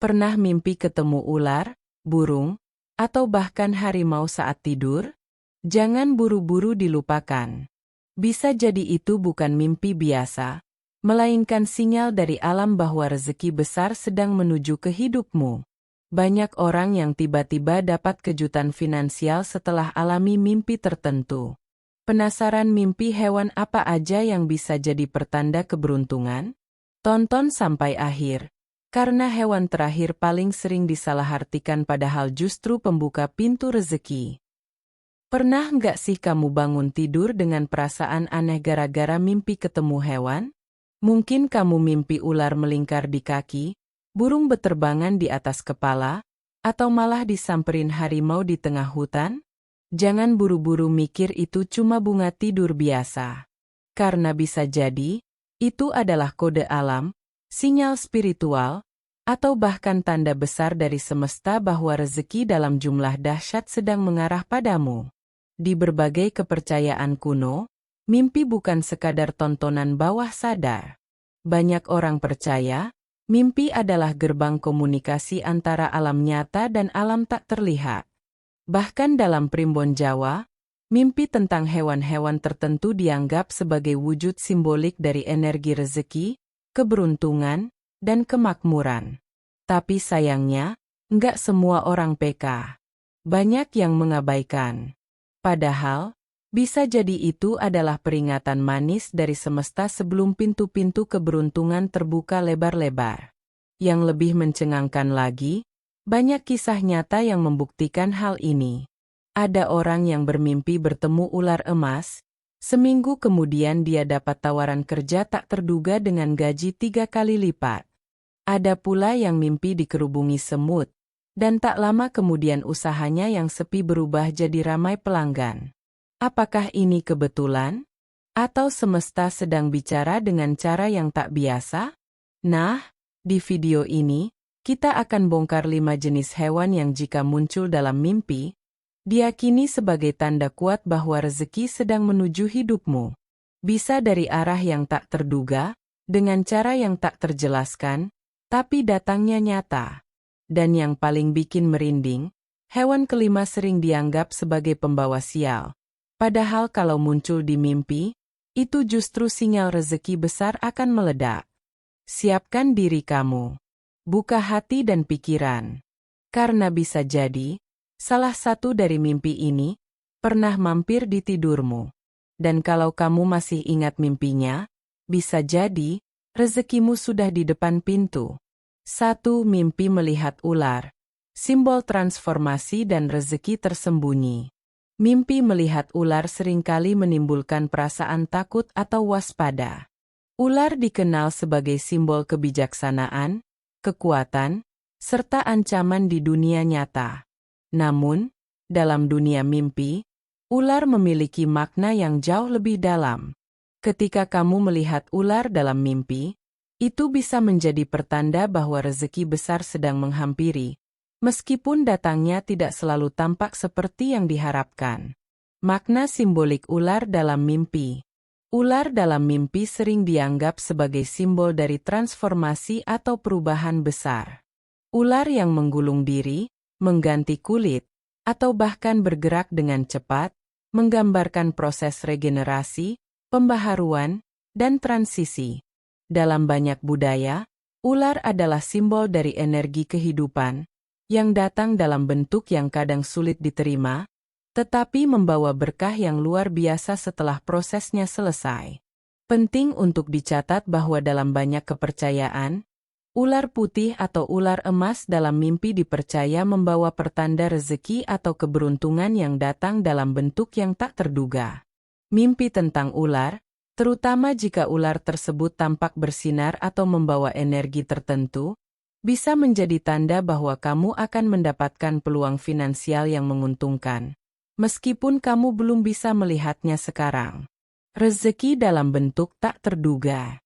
Pernah mimpi ketemu ular, burung, atau bahkan harimau saat tidur? Jangan buru-buru dilupakan. Bisa jadi itu bukan mimpi biasa, melainkan sinyal dari alam bahwa rezeki besar sedang menuju ke hidupmu. Banyak orang yang tiba-tiba dapat kejutan finansial setelah alami mimpi tertentu. Penasaran mimpi hewan apa aja yang bisa jadi pertanda keberuntungan? Tonton sampai akhir. Karena hewan terakhir paling sering disalahartikan padahal justru pembuka pintu rezeki. Pernah nggak sih kamu bangun tidur dengan perasaan aneh gara-gara mimpi ketemu hewan? Mungkin kamu mimpi ular melingkar di kaki, burung beterbangan di atas kepala, atau malah disamperin harimau di tengah hutan? Jangan buru-buru mikir itu cuma bunga tidur biasa. Karena bisa jadi, itu adalah kode alam, sinyal spiritual, atau bahkan tanda besar dari semesta bahwa rezeki dalam jumlah dahsyat sedang mengarah padamu. Di berbagai kepercayaan kuno, mimpi bukan sekadar tontonan bawah sadar. Banyak orang percaya, mimpi adalah gerbang komunikasi antara alam nyata dan alam tak terlihat. Bahkan dalam primbon Jawa, mimpi tentang hewan-hewan tertentu dianggap sebagai wujud simbolik dari energi rezeki, keberuntungan, dan kemakmuran. Tapi sayangnya, enggak semua orang peka. Banyak yang mengabaikan. Padahal, bisa jadi itu adalah peringatan manis dari semesta sebelum pintu-pintu keberuntungan terbuka lebar-lebar. Yang lebih mencengangkan lagi, banyak kisah nyata yang membuktikan hal ini. Ada orang yang bermimpi bertemu ular emas, seminggu kemudian dia dapat tawaran kerja tak terduga dengan gaji 3 kali lipat. Ada pula yang mimpi dikerubungi semut, dan tak lama kemudian usahanya yang sepi berubah jadi ramai pelanggan. Apakah ini kebetulan? Atau semesta sedang bicara dengan cara yang tak biasa? Nah, di video ini, kita akan bongkar 5 jenis hewan yang jika muncul dalam mimpi, diyakini sebagai tanda kuat bahwa rezeki sedang menuju hidupmu. Bisa dari arah yang tak terduga, dengan cara yang tak terjelaskan, tapi datangnya nyata. Dan yang paling bikin merinding, hewan kelima sering dianggap sebagai pembawa sial. Padahal kalau muncul di mimpi, itu justru sinyal rezeki besar akan meledak. Siapkan diri kamu. Buka hati dan pikiran. Karena bisa jadi, salah satu dari mimpi ini pernah mampir di tidurmu. Dan kalau kamu masih ingat mimpinya, bisa jadi rezekimu sudah di depan pintu. 1. Mimpi melihat ular. Simbol transformasi dan rezeki tersembunyi. Mimpi melihat ular seringkali menimbulkan perasaan takut atau waspada. Ular dikenal sebagai simbol kebijaksanaan, kekuatan, serta ancaman di dunia nyata. Namun, dalam dunia mimpi, ular memiliki makna yang jauh lebih dalam. Ketika kamu melihat ular dalam mimpi, itu bisa menjadi pertanda bahwa rezeki besar sedang menghampiri, meskipun datangnya tidak selalu tampak seperti yang diharapkan. Makna simbolik ular dalam mimpi. Ular dalam mimpi sering dianggap sebagai simbol dari transformasi atau perubahan besar. Ular yang menggulung diri, mengganti kulit, atau bahkan bergerak dengan cepat, menggambarkan proses regenerasi, pembaharuan, dan transisi. Dalam banyak budaya, ular adalah simbol dari energi kehidupan, yang datang dalam bentuk yang kadang sulit diterima, tetapi membawa berkah yang luar biasa setelah prosesnya selesai. Penting untuk dicatat bahwa dalam banyak kepercayaan, ular putih atau ular emas dalam mimpi dipercaya membawa pertanda rezeki atau keberuntungan yang datang dalam bentuk yang tak terduga. Mimpi tentang ular, terutama jika ular tersebut tampak bersinar atau membawa energi tertentu, bisa menjadi tanda bahwa kamu akan mendapatkan peluang finansial yang menguntungkan, meskipun kamu belum bisa melihatnya sekarang. Rezeki dalam bentuk tak terduga.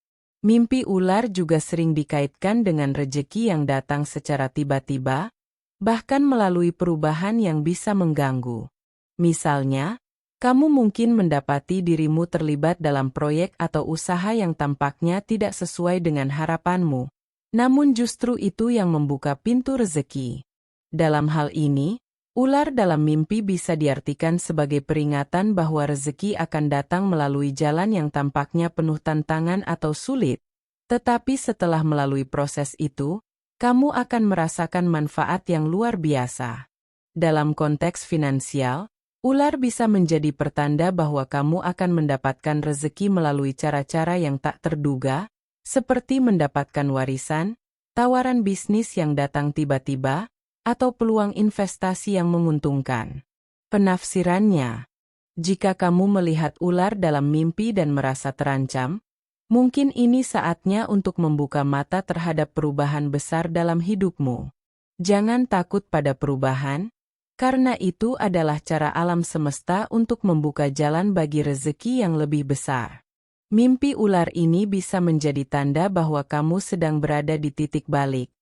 Mimpi ular juga sering dikaitkan dengan rezeki yang datang secara tiba-tiba, bahkan melalui perubahan yang bisa mengganggu. Misalnya, kamu mungkin mendapati dirimu terlibat dalam proyek atau usaha yang tampaknya tidak sesuai dengan harapanmu, Namun justru itu yang membuka pintu rezeki. Dalam hal ini, ular dalam mimpi bisa diartikan sebagai peringatan bahwa rezeki akan datang melalui jalan yang tampaknya penuh tantangan atau sulit. Tetapi setelah melalui proses itu, kamu akan merasakan manfaat yang luar biasa. Dalam konteks finansial, ular bisa menjadi pertanda bahwa kamu akan mendapatkan rezeki melalui cara-cara yang tak terduga, seperti mendapatkan warisan, tawaran bisnis yang datang tiba-tiba, atau peluang investasi yang menguntungkan. Penafsirannya, jika kamu melihat ular dalam mimpi dan merasa terancam, mungkin ini saatnya untuk membuka mata terhadap perubahan besar dalam hidupmu. Jangan takut pada perubahan, karena itu adalah cara alam semesta untuk membuka jalan bagi rezeki yang lebih besar. Mimpi ular ini bisa menjadi tanda bahwa kamu sedang berada di titik balik.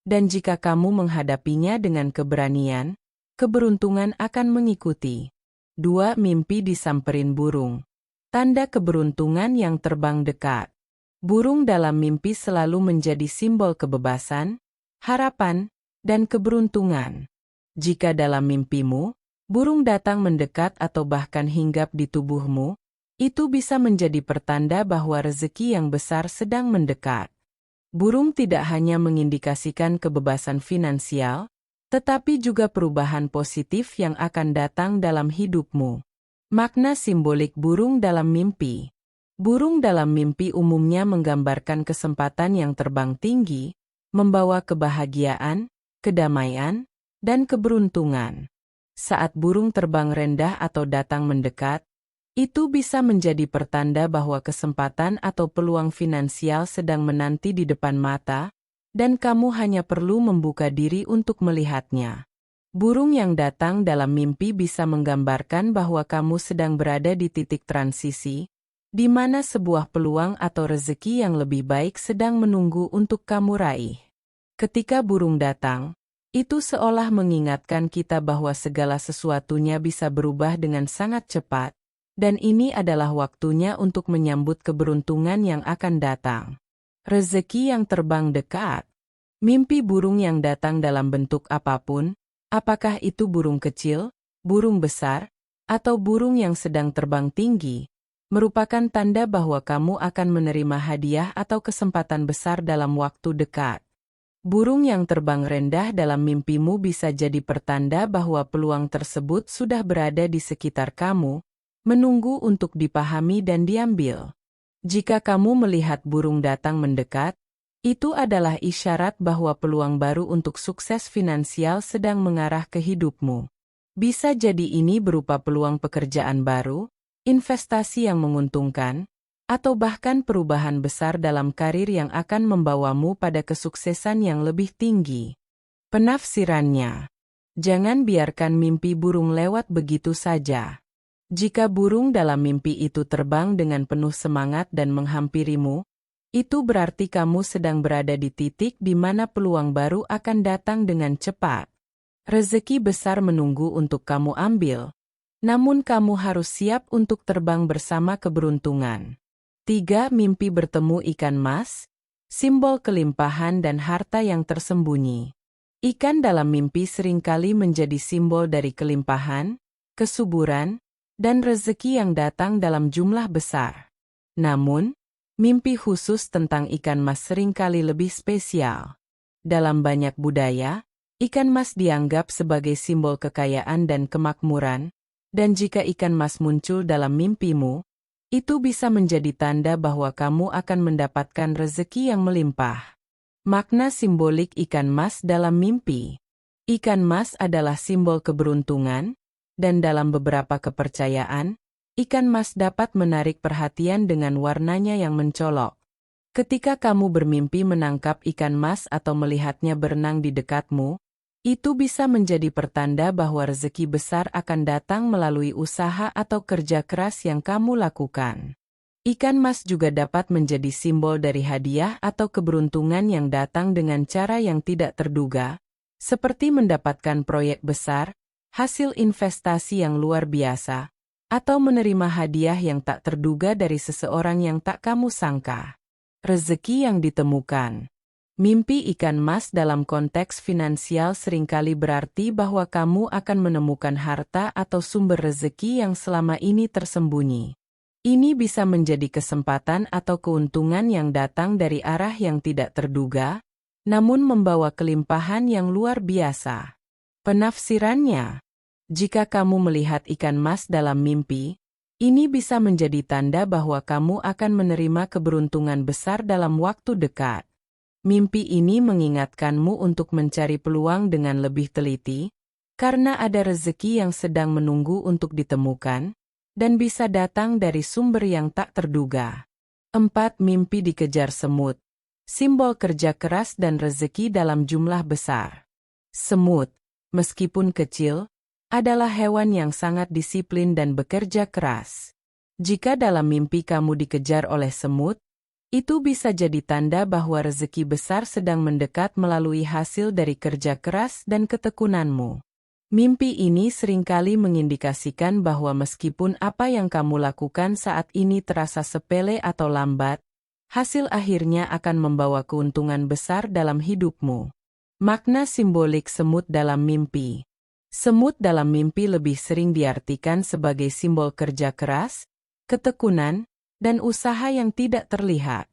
Dan jika kamu menghadapinya dengan keberanian, keberuntungan akan mengikuti. 2. Mimpi disamperin burung. Tanda keberuntungan yang terbang dekat. Burung dalam mimpi selalu menjadi simbol kebebasan, harapan, dan keberuntungan. Jika dalam mimpimu, burung datang mendekat atau bahkan hinggap di tubuhmu, itu bisa menjadi pertanda bahwa rezeki yang besar sedang mendekat. Burung tidak hanya mengindikasikan kebebasan finansial, tetapi juga perubahan positif yang akan datang dalam hidupmu. Makna simbolik burung dalam mimpi. Burung dalam mimpi umumnya menggambarkan kesempatan yang terbang tinggi, membawa kebahagiaan, kedamaian, dan keberuntungan. Saat burung terbang rendah atau datang mendekat, itu bisa menjadi pertanda bahwa kesempatan atau peluang finansial sedang menanti di depan mata, dan kamu hanya perlu membuka diri untuk melihatnya. Burung yang datang dalam mimpi bisa menggambarkan bahwa kamu sedang berada di titik transisi, di mana sebuah peluang atau rezeki yang lebih baik sedang menunggu untuk kamu raih. Ketika burung datang, itu seolah mengingatkan kita bahwa segala sesuatunya bisa berubah dengan sangat cepat, dan ini adalah waktunya untuk menyambut keberuntungan yang akan datang. Rezeki yang terbang dekat. Mimpi burung yang datang dalam bentuk apapun, apakah itu burung kecil, burung besar, atau burung yang sedang terbang tinggi, merupakan tanda bahwa kamu akan menerima hadiah atau kesempatan besar dalam waktu dekat. Burung yang terbang rendah dalam mimpimu bisa jadi pertanda bahwa peluang tersebut sudah berada di sekitar kamu, menunggu untuk dipahami dan diambil. Jika kamu melihat burung datang mendekat, itu adalah isyarat bahwa peluang baru untuk sukses finansial sedang mengarah ke hidupmu. Bisa jadi ini berupa peluang pekerjaan baru, investasi yang menguntungkan, atau bahkan perubahan besar dalam karir yang akan membawamu pada kesuksesan yang lebih tinggi. Penafsirannya, jangan biarkan mimpi burung lewat begitu saja. Jika burung dalam mimpi itu terbang dengan penuh semangat dan menghampirimu, itu berarti kamu sedang berada di titik di mana peluang baru akan datang dengan cepat. Rezeki besar menunggu untuk kamu ambil, namun kamu harus siap untuk terbang bersama keberuntungan. 3. Mimpi bertemu ikan mas, simbol kelimpahan dan harta yang tersembunyi. Ikan dalam mimpi seringkali menjadi simbol dari kelimpahan, kesuburan, dan rezeki yang datang dalam jumlah besar. Namun, mimpi khusus tentang ikan mas seringkali lebih spesial. Dalam banyak budaya, ikan mas dianggap sebagai simbol kekayaan dan kemakmuran, dan jika ikan mas muncul dalam mimpimu, itu bisa menjadi tanda bahwa kamu akan mendapatkan rezeki yang melimpah. Makna simbolik ikan mas dalam mimpi. Ikan mas adalah simbol keberuntungan, dan dalam beberapa kepercayaan, ikan mas dapat menarik perhatian dengan warnanya yang mencolok. Ketika kamu bermimpi menangkap ikan mas atau melihatnya berenang di dekatmu, itu bisa menjadi pertanda bahwa rezeki besar akan datang melalui usaha atau kerja keras yang kamu lakukan. Ikan mas juga dapat menjadi simbol dari hadiah atau keberuntungan yang datang dengan cara yang tidak terduga, seperti mendapatkan proyek besar, hasil investasi yang luar biasa, atau menerima hadiah yang tak terduga dari seseorang yang tak kamu sangka. Rezeki yang ditemukan. Mimpi ikan mas dalam konteks finansial seringkali berarti bahwa kamu akan menemukan harta atau sumber rezeki yang selama ini tersembunyi. Ini bisa menjadi kesempatan atau keuntungan yang datang dari arah yang tidak terduga, namun membawa kelimpahan yang luar biasa. Penafsirannya, jika kamu melihat ikan mas dalam mimpi, ini bisa menjadi tanda bahwa kamu akan menerima keberuntungan besar dalam waktu dekat. Mimpi ini mengingatkanmu untuk mencari peluang dengan lebih teliti, karena ada rezeki yang sedang menunggu untuk ditemukan, dan bisa datang dari sumber yang tak terduga. 4. Mimpi dikejar semut. Simbol kerja keras dan rezeki dalam jumlah besar. Semut, meskipun kecil, adalah hewan yang sangat disiplin dan bekerja keras. Jika dalam mimpi kamu dikejar oleh semut, itu bisa jadi tanda bahwa rezeki besar sedang mendekat melalui hasil dari kerja keras dan ketekunanmu. Mimpi ini seringkali mengindikasikan bahwa meskipun apa yang kamu lakukan saat ini terasa sepele atau lambat, hasil akhirnya akan membawa keuntungan besar dalam hidupmu. Makna simbolik semut dalam mimpi. Semut dalam mimpi lebih sering diartikan sebagai simbol kerja keras, ketekunan, dan usaha yang tidak terlihat.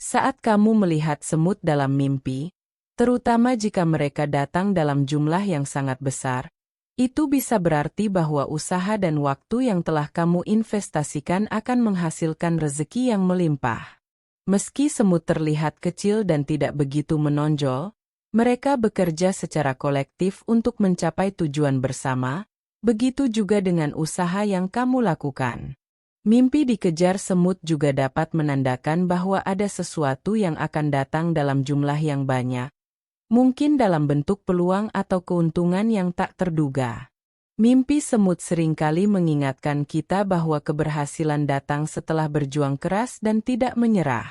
Saat kamu melihat semut dalam mimpi, terutama jika mereka datang dalam jumlah yang sangat besar, itu bisa berarti bahwa usaha dan waktu yang telah kamu investasikan akan menghasilkan rezeki yang melimpah. Meski semut terlihat kecil dan tidak begitu menonjol, mereka bekerja secara kolektif untuk mencapai tujuan bersama, begitu juga dengan usaha yang kamu lakukan. Mimpi dikejar semut juga dapat menandakan bahwa ada sesuatu yang akan datang dalam jumlah yang banyak, mungkin dalam bentuk peluang atau keuntungan yang tak terduga. Mimpi semut seringkali mengingatkan kita bahwa keberhasilan datang setelah berjuang keras dan tidak menyerah.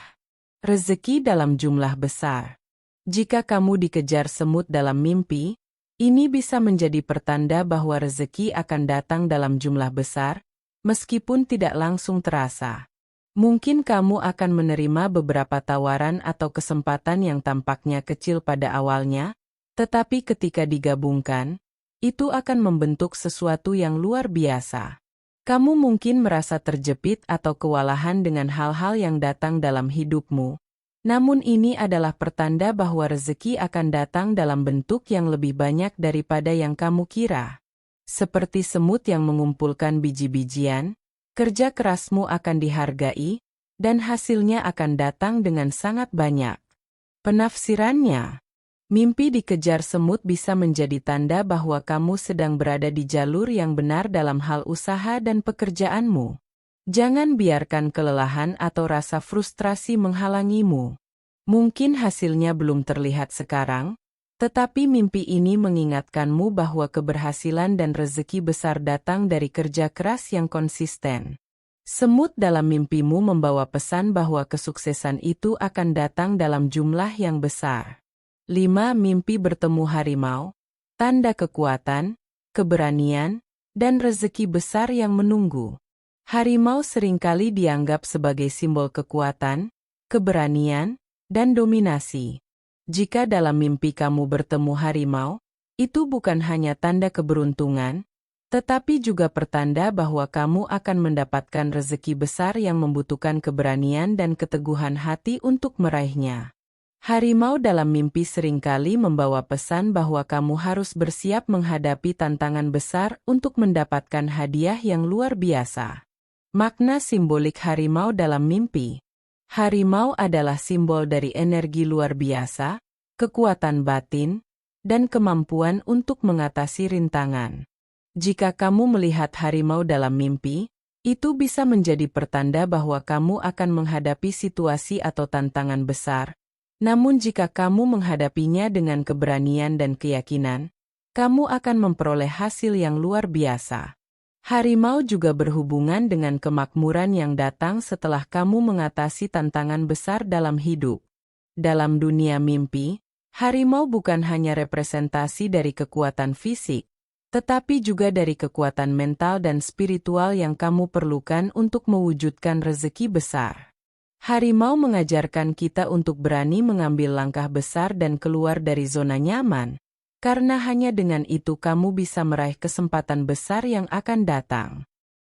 Rezeki dalam jumlah besar. Jika kamu dikejar semut dalam mimpi, ini bisa menjadi pertanda bahwa rezeki akan datang dalam jumlah besar, meskipun tidak langsung terasa. Mungkin kamu akan menerima beberapa tawaran atau kesempatan yang tampaknya kecil pada awalnya, tetapi ketika digabungkan, itu akan membentuk sesuatu yang luar biasa. Kamu mungkin merasa terjepit atau kewalahan dengan hal-hal yang datang dalam hidupmu. Namun ini adalah pertanda bahwa rezeki akan datang dalam bentuk yang lebih banyak daripada yang kamu kira. Seperti semut yang mengumpulkan biji-bijian, kerja kerasmu akan dihargai, dan hasilnya akan datang dengan sangat banyak. Penafsirannya, mimpi dikejar semut bisa menjadi tanda bahwa kamu sedang berada di jalur yang benar dalam hal usaha dan pekerjaanmu. Jangan biarkan kelelahan atau rasa frustrasi menghalangimu. Mungkin hasilnya belum terlihat sekarang, tetapi mimpi ini mengingatkanmu bahwa keberhasilan dan rezeki besar datang dari kerja keras yang konsisten. Semut dalam mimpimu membawa pesan bahwa kesuksesan itu akan datang dalam jumlah yang besar. 5. Mimpi bertemu harimau. Tanda kekuatan, keberanian, dan rezeki besar yang menunggu. Harimau seringkali dianggap sebagai simbol kekuatan, keberanian, dan dominasi. Jika dalam mimpi kamu bertemu harimau, itu bukan hanya tanda keberuntungan, tetapi juga pertanda bahwa kamu akan mendapatkan rezeki besar yang membutuhkan keberanian dan keteguhan hati untuk meraihnya. Harimau dalam mimpi seringkali membawa pesan bahwa kamu harus bersiap menghadapi tantangan besar untuk mendapatkan hadiah yang luar biasa. Makna simbolik harimau dalam mimpi. Harimau adalah simbol dari energi luar biasa, kekuatan batin, dan kemampuan untuk mengatasi rintangan. Jika kamu melihat harimau dalam mimpi, itu bisa menjadi pertanda bahwa kamu akan menghadapi situasi atau tantangan besar. Namun jika kamu menghadapinya dengan keberanian dan keyakinan, kamu akan memperoleh hasil yang luar biasa. Harimau juga berhubungan dengan kemakmuran yang datang setelah kamu mengatasi tantangan besar dalam hidup. Dalam dunia mimpi, harimau bukan hanya representasi dari kekuatan fisik, tetapi juga dari kekuatan mental dan spiritual yang kamu perlukan untuk mewujudkan rezeki besar. Harimau mengajarkan kita untuk berani mengambil langkah besar dan keluar dari zona nyaman, karena hanya dengan itu kamu bisa meraih kesempatan besar yang akan datang.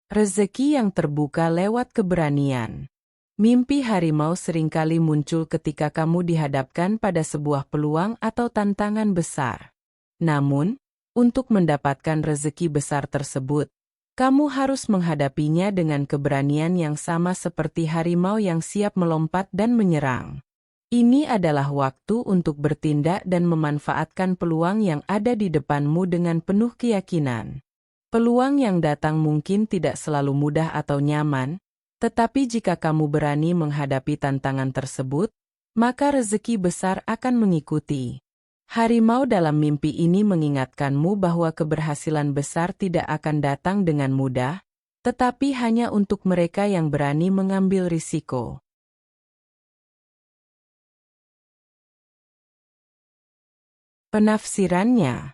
Rezeki yang terbuka lewat keberanian. Mimpi harimau seringkali muncul ketika kamu dihadapkan pada sebuah peluang atau tantangan besar. Namun, untuk mendapatkan rezeki besar tersebut, kamu harus menghadapinya dengan keberanian yang sama seperti harimau yang siap melompat dan menyerang. Ini adalah waktu untuk bertindak dan memanfaatkan peluang yang ada di depanmu dengan penuh keyakinan. Peluang yang datang mungkin tidak selalu mudah atau nyaman, tetapi jika kamu berani menghadapi tantangan tersebut, maka rezeki besar akan mengikuti. Harimau dalam mimpi ini mengingatkanmu bahwa keberhasilan besar tidak akan datang dengan mudah, tetapi hanya untuk mereka yang berani mengambil risiko. Penafsirannya,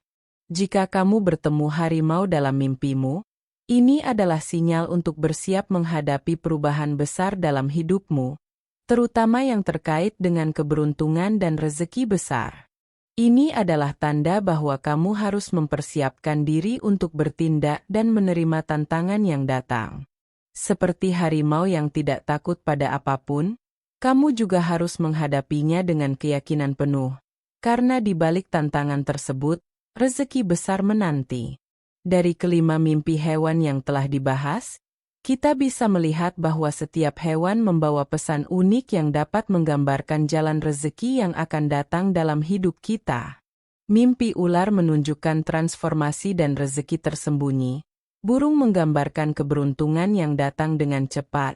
jika kamu bertemu harimau dalam mimpimu, ini adalah sinyal untuk bersiap menghadapi perubahan besar dalam hidupmu, terutama yang terkait dengan keberuntungan dan rezeki besar. Ini adalah tanda bahwa kamu harus mempersiapkan diri untuk bertindak dan menerima tantangan yang datang. Seperti harimau yang tidak takut pada apapun, kamu juga harus menghadapinya dengan keyakinan penuh, karena di balik tantangan tersebut, rezeki besar menanti. Dari kelima mimpi hewan yang telah dibahas, kita bisa melihat bahwa setiap hewan membawa pesan unik yang dapat menggambarkan jalan rezeki yang akan datang dalam hidup kita. Mimpi ular menunjukkan transformasi dan rezeki tersembunyi. Burung menggambarkan keberuntungan yang datang dengan cepat.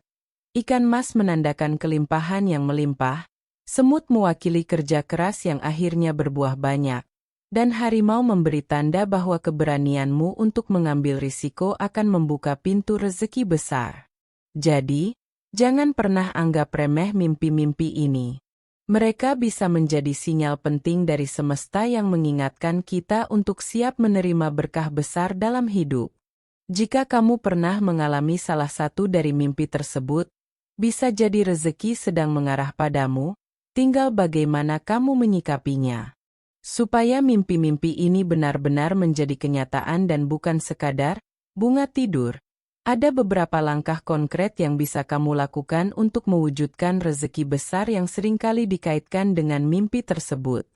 Ikan mas menandakan kelimpahan yang melimpah. Semut mewakili kerja keras yang akhirnya berbuah banyak. Dan harimau memberi tanda bahwa keberanianmu untuk mengambil risiko akan membuka pintu rezeki besar. Jadi, jangan pernah anggap remeh mimpi-mimpi ini. Mereka bisa menjadi sinyal penting dari semesta yang mengingatkan kita untuk siap menerima berkah besar dalam hidup. Jika kamu pernah mengalami salah satu dari mimpi tersebut, bisa jadi rezeki sedang mengarah padamu, tinggal bagaimana kamu menyikapinya. Supaya mimpi-mimpi ini benar-benar menjadi kenyataan dan bukan sekadar bunga tidur, ada beberapa langkah konkret yang bisa kamu lakukan untuk mewujudkan rezeki besar yang seringkali dikaitkan dengan mimpi tersebut.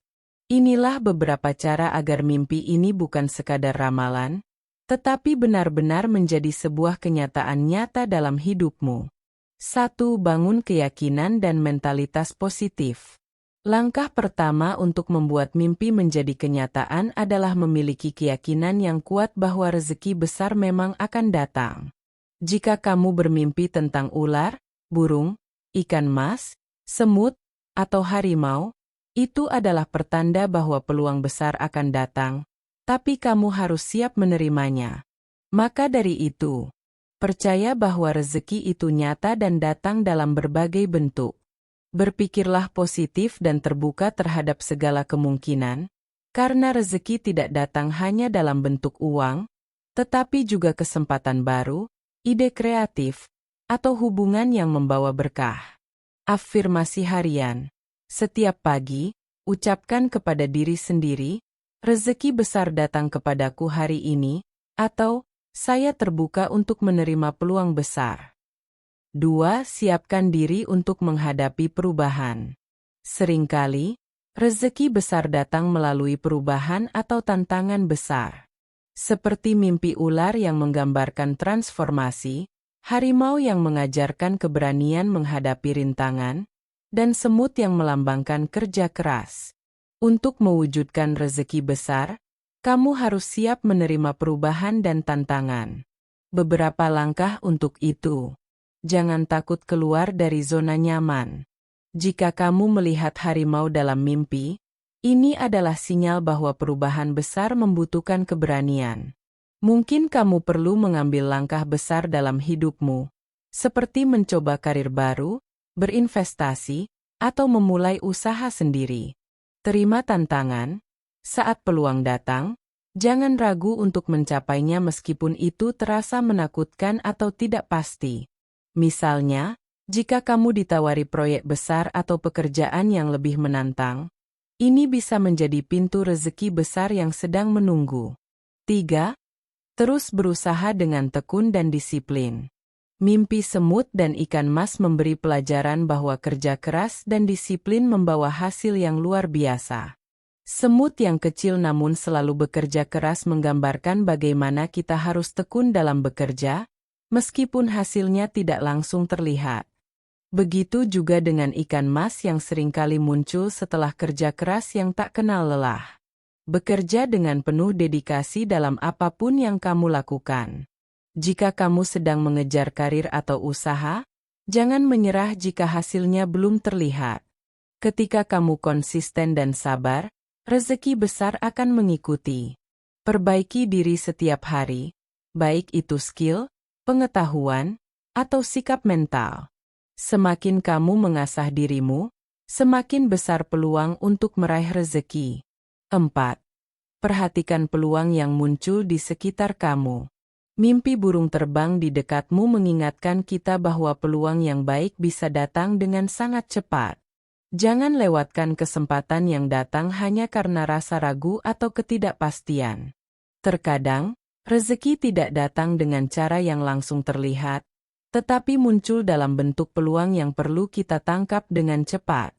Inilah beberapa cara agar mimpi ini bukan sekadar ramalan, tetapi benar-benar menjadi sebuah kenyataan nyata dalam hidupmu. 1. Bangun keyakinan dan mentalitas positif. Langkah pertama untuk membuat mimpi menjadi kenyataan adalah memiliki keyakinan yang kuat bahwa rezeki besar memang akan datang. Jika kamu bermimpi tentang ular, burung, ikan mas, semut, atau harimau, itu adalah pertanda bahwa peluang besar akan datang, tapi kamu harus siap menerimanya. Maka dari itu, percaya bahwa rezeki itu nyata dan datang dalam berbagai bentuk. Berpikirlah positif dan terbuka terhadap segala kemungkinan, karena rezeki tidak datang hanya dalam bentuk uang, tetapi juga kesempatan baru, ide kreatif, atau hubungan yang membawa berkah. Afirmasi harian. Setiap pagi, ucapkan kepada diri sendiri, rezeki besar datang kepadaku hari ini, atau saya terbuka untuk menerima peluang besar. 2. Siapkan diri untuk menghadapi perubahan. Seringkali, rezeki besar datang melalui perubahan atau tantangan besar. Seperti mimpi ular yang menggambarkan transformasi, harimau yang mengajarkan keberanian menghadapi rintangan, dan semut yang melambangkan kerja keras. Untuk mewujudkan rezeki besar, kamu harus siap menerima perubahan dan tantangan. Beberapa langkah untuk itu. Jangan takut keluar dari zona nyaman. Jika kamu melihat harimau dalam mimpi, ini adalah sinyal bahwa perubahan besar membutuhkan keberanian. Mungkin kamu perlu mengambil langkah besar dalam hidupmu, seperti mencoba karir baru, berinvestasi, atau memulai usaha sendiri. Terima tantangan. Saat peluang datang, jangan ragu untuk mencapainya meskipun itu terasa menakutkan atau tidak pasti. Misalnya, Jika kamu ditawari proyek besar atau pekerjaan yang lebih menantang, ini bisa menjadi pintu rezeki besar yang sedang menunggu. 3. Terus berusaha dengan tekun dan disiplin. Mimpi semut dan ikan mas memberi pelajaran bahwa kerja keras dan disiplin membawa hasil yang luar biasa. Semut yang kecil namun selalu bekerja keras menggambarkan bagaimana kita harus tekun dalam bekerja, meskipun hasilnya tidak langsung terlihat. Begitu juga dengan ikan mas yang seringkali muncul setelah kerja keras yang tak kenal lelah. Bekerja dengan penuh dedikasi dalam apapun yang kamu lakukan. Jika kamu sedang mengejar karir atau usaha, jangan menyerah jika hasilnya belum terlihat. Ketika kamu konsisten dan sabar, rezeki besar akan mengikuti. Perbaiki diri setiap hari, baik itu skill, pengetahuan, atau sikap mental. Semakin kamu mengasah dirimu, semakin besar peluang untuk meraih rezeki. 4. Perhatikan peluang yang muncul di sekitar kamu. Mimpi burung terbang di dekatmu mengingatkan kita bahwa peluang yang baik bisa datang dengan sangat cepat. Jangan lewatkan kesempatan yang datang hanya karena rasa ragu atau ketidakpastian. Terkadang, rezeki tidak datang dengan cara yang langsung terlihat, tetapi muncul dalam bentuk peluang yang perlu kita tangkap dengan cepat.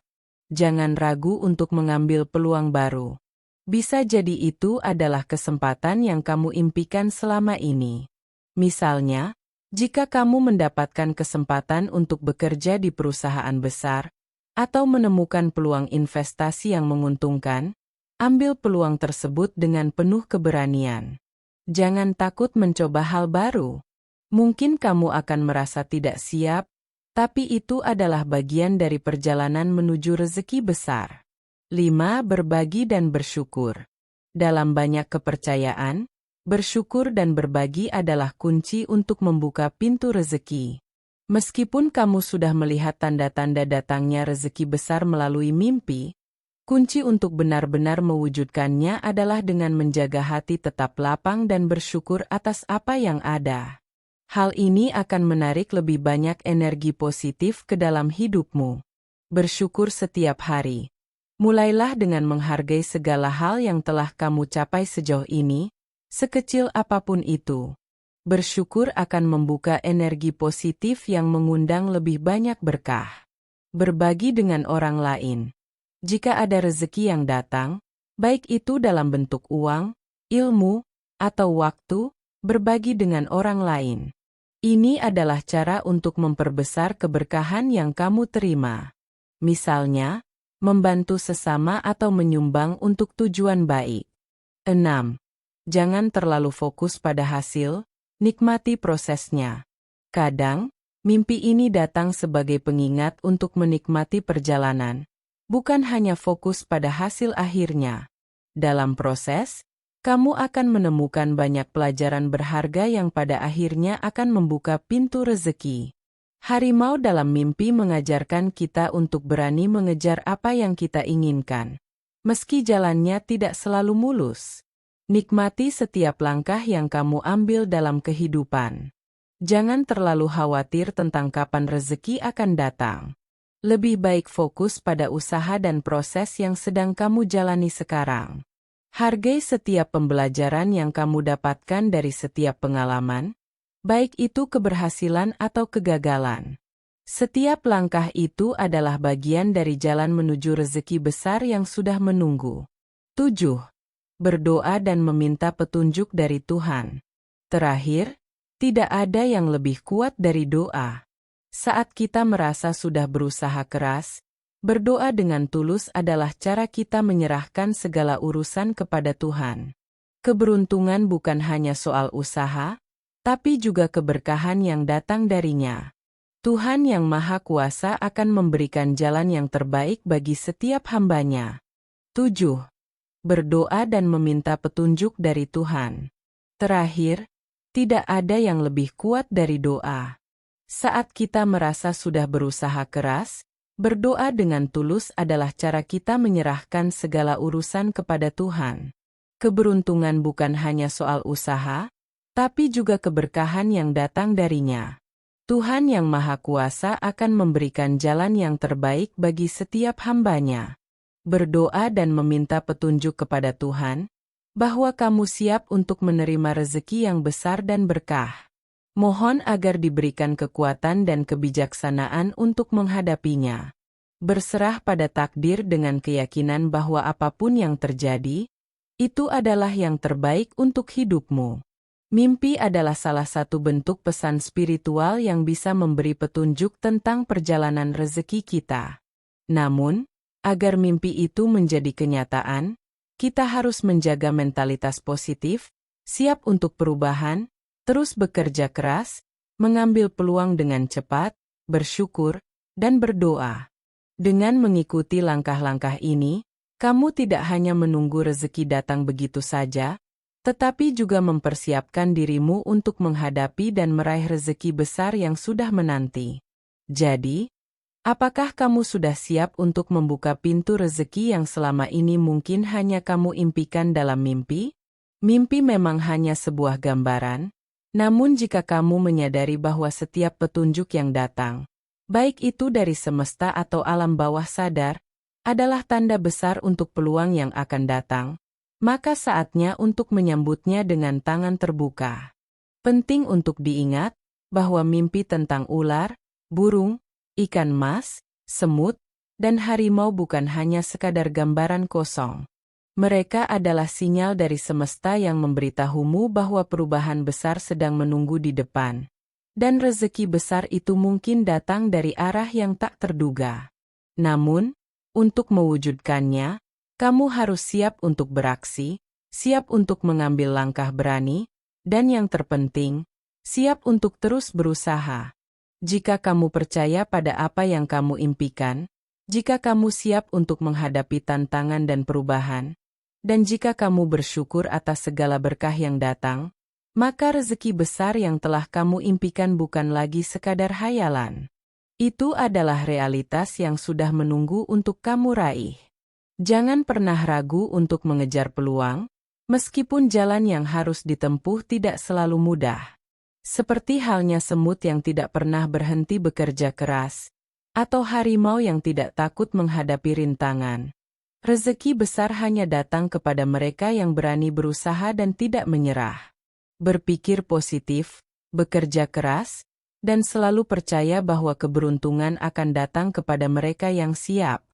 Jangan ragu untuk mengambil peluang baru. Bisa jadi itu adalah kesempatan yang kamu impikan selama ini. Misalnya, jika kamu mendapatkan kesempatan untuk bekerja di perusahaan besar, atau menemukan peluang investasi yang menguntungkan, ambil peluang tersebut dengan penuh keberanian. Jangan takut mencoba hal baru. Mungkin kamu akan merasa tidak siap, tapi itu adalah bagian dari perjalanan menuju rezeki besar. 5. Berbagi dan bersyukur. Dalam banyak kepercayaan, bersyukur dan berbagi adalah kunci untuk membuka pintu rezeki. Meskipun kamu sudah melihat tanda-tanda datangnya rezeki besar melalui mimpi, kunci untuk benar-benar mewujudkannya adalah dengan menjaga hati tetap lapang dan bersyukur atas apa yang ada. Hal ini akan menarik lebih banyak energi positif ke dalam hidupmu. Bersyukur setiap hari. Mulailah dengan menghargai segala hal yang telah kamu capai sejauh ini, sekecil apapun itu. Bersyukur akan membuka energi positif yang mengundang lebih banyak berkah. Berbagi dengan orang lain. Jika ada rezeki yang datang, baik itu dalam bentuk uang, ilmu, atau waktu, berbagi dengan orang lain. Ini adalah cara untuk memperbesar keberkahan yang kamu terima. Misalnya, membantu sesama atau menyumbang untuk tujuan baik. 6. Jangan terlalu fokus pada hasil, nikmati prosesnya. Kadang, mimpi ini datang sebagai pengingat untuk menikmati perjalanan, bukan hanya fokus pada hasil akhirnya. Dalam proses, kamu akan menemukan banyak pelajaran berharga yang pada akhirnya akan membuka pintu rezeki. Harimau dalam mimpi mengajarkan kita untuk berani mengejar apa yang kita inginkan. Meski jalannya tidak selalu mulus. Nikmati setiap langkah yang kamu ambil dalam kehidupan. Jangan terlalu khawatir tentang kapan rezeki akan datang. Lebih baik fokus pada usaha dan proses yang sedang kamu jalani sekarang. Hargai setiap pembelajaran yang kamu dapatkan dari setiap pengalaman, baik itu keberhasilan atau kegagalan. Setiap langkah itu adalah bagian dari jalan menuju rezeki besar yang sudah menunggu. 7. Berdoa dan meminta petunjuk dari Tuhan. Terakhir, tidak ada yang lebih kuat dari doa. Saat kita merasa sudah berusaha keras, berdoa dengan tulus adalah cara kita menyerahkan segala urusan kepada Tuhan. Keberuntungan bukan hanya soal usaha, tapi juga keberkahan yang datang darinya. Tuhan yang Maha Kuasa akan memberikan jalan yang terbaik bagi setiap hamba-Nya. 7. Berdoa dan meminta petunjuk dari Tuhan. Terakhir, tidak ada yang lebih kuat dari doa. Saat kita merasa sudah berusaha keras, berdoa dengan tulus adalah cara kita menyerahkan segala urusan kepada Tuhan. Keberuntungan bukan hanya soal usaha, tapi juga keberkahan yang datang darinya. Tuhan Yang Maha Kuasa akan memberikan jalan yang terbaik bagi setiap hamba-Nya. Berdoa dan meminta petunjuk kepada Tuhan, bahwa kamu siap untuk menerima rezeki yang besar dan berkah. Mohon agar diberikan kekuatan dan kebijaksanaan untuk menghadapinya. Berserah pada takdir dengan keyakinan bahwa apapun yang terjadi, itu adalah yang terbaik untuk hidupmu. Mimpi adalah salah satu bentuk pesan spiritual yang bisa memberi petunjuk tentang perjalanan rezeki kita. Namun, agar mimpi itu menjadi kenyataan, kita harus menjaga mentalitas positif, siap untuk perubahan, terus bekerja keras, mengambil peluang dengan cepat, bersyukur, dan berdoa. Dengan mengikuti langkah-langkah ini, kamu tidak hanya menunggu rezeki datang begitu saja, tetapi juga mempersiapkan dirimu untuk menghadapi dan meraih rezeki besar yang sudah menanti. Jadi, apakah kamu sudah siap untuk membuka pintu rezeki yang selama ini mungkin hanya kamu impikan dalam mimpi? Mimpi memang hanya sebuah gambaran, namun jika kamu menyadari bahwa setiap petunjuk yang datang, baik itu dari semesta atau alam bawah sadar, adalah tanda besar untuk peluang yang akan datang, maka saatnya untuk menyambutnya dengan tangan terbuka. Penting untuk diingat bahwa mimpi tentang ular, burung, ikan mas, semut, dan harimau bukan hanya sekadar gambaran kosong. Mereka adalah sinyal dari semesta yang memberitahumu bahwa perubahan besar sedang menunggu di depan. Dan rezeki besar itu mungkin datang dari arah yang tak terduga. Namun, untuk mewujudkannya, kamu harus siap untuk beraksi, siap untuk mengambil langkah berani, dan yang terpenting, siap untuk terus berusaha. Jika kamu percaya pada apa yang kamu impikan, jika kamu siap untuk menghadapi tantangan dan perubahan, dan jika kamu bersyukur atas segala berkah yang datang, maka rezeki besar yang telah kamu impikan bukan lagi sekadar hayalan. Itu adalah realitas yang sudah menunggu untuk kamu raih. Jangan pernah ragu untuk mengejar peluang, meskipun jalan yang harus ditempuh tidak selalu mudah. Seperti halnya semut yang tidak pernah berhenti bekerja keras, atau harimau yang tidak takut menghadapi rintangan. Rezeki besar hanya datang kepada mereka yang berani berusaha dan tidak menyerah. Berpikir positif, bekerja keras, dan selalu percaya bahwa keberuntungan akan datang kepada mereka yang siap.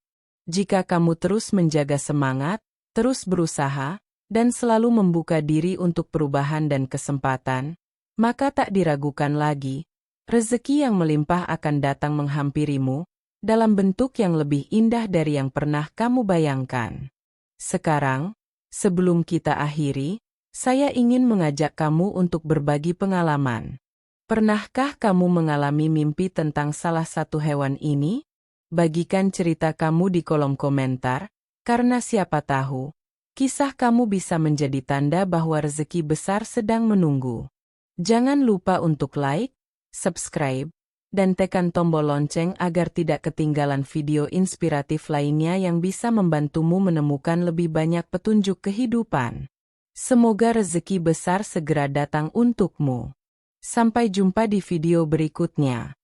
Jika kamu terus menjaga semangat, terus berusaha, dan selalu membuka diri untuk perubahan dan kesempatan, maka tak diragukan lagi, rezeki yang melimpah akan datang menghampirimu, dalam bentuk yang lebih indah dari yang pernah kamu bayangkan. Sekarang, sebelum kita akhiri, saya ingin mengajak kamu untuk berbagi pengalaman. Pernahkah kamu mengalami mimpi tentang salah satu hewan ini? Bagikan cerita kamu di kolom komentar, karena siapa tahu, kisah kamu bisa menjadi tanda bahwa rezeki besar sedang menunggu. Jangan lupa untuk like, subscribe, dan tekan tombol lonceng agar tidak ketinggalan video inspiratif lainnya yang bisa membantumu menemukan lebih banyak petunjuk kehidupan. Semoga rezeki besar segera datang untukmu. Sampai jumpa di video berikutnya.